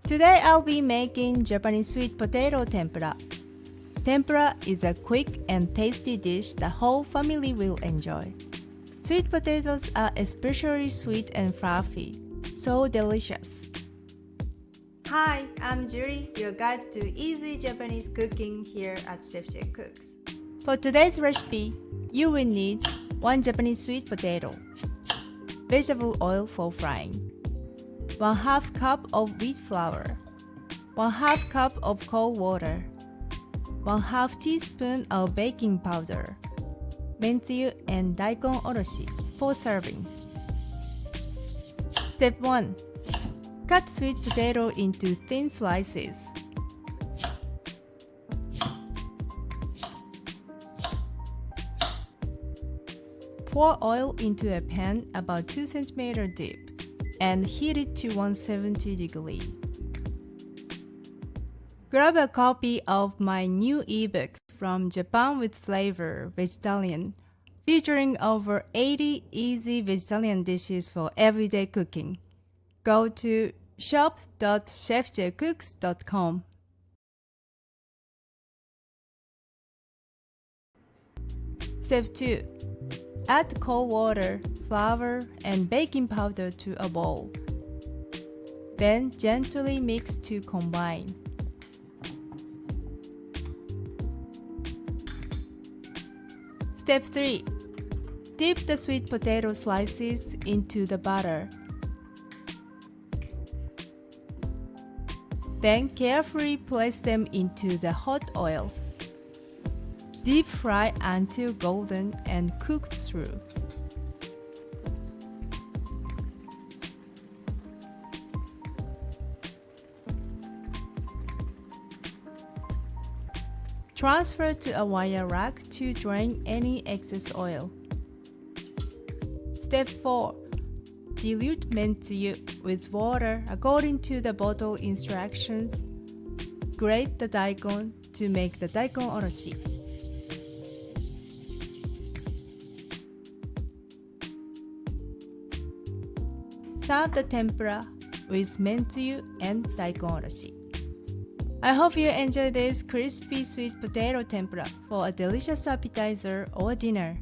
Today I'll be making Japanese sweet potato tempura. Tempura is a quick and tasty dish the whole family will enjoy. Sweet potatoes are especially sweet and fluffy, so delicious. Hi, I'm Julie, your guide to easy Japanese cooking here at Chef J Cooks. For today's recipe, you will need 1 Japanese sweet potato, vegetable oil for frying, 1/2 cup of wheat flour, 1/2 cup of cold water, 1/2 teaspoon of baking powder, mentyu and daikon oroshi for serving. Step 1. Cut sweet potato into thin slices. Pour oil into a pan about 2 cm deep and heat it to 170 degrees. Grab a copy of my new ebook from Japan with Flavor Vegetarian, featuring over 80 easy vegetarian dishes for everyday cooking. Go to shop.chefjcooks.com. Step 2. Add cold water, flour, and baking powder to a bowl. Then gently mix to combine. Step 3. Dip the sweet potato slices into the butter. Then carefully place them into the hot oil. Deep fry until golden and cooked through. Transfer to a wire rack to drain any excess oil. Step 4. Dilute mentyu with water according to the bottle instructions. Grate the daikon to make the daikon oroshi. Serve the tempura with mentyu and daikon oroshi. I hope you enjoy this crispy sweet potato tempura for a delicious appetizer or dinner.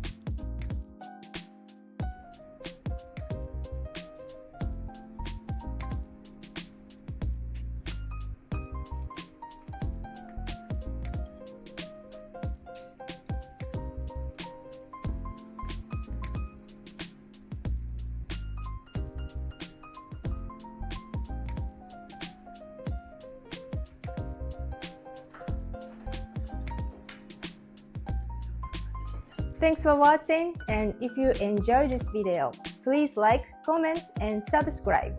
Thanks for watching, and if you enjoyed this video, please like, comment, and subscribe.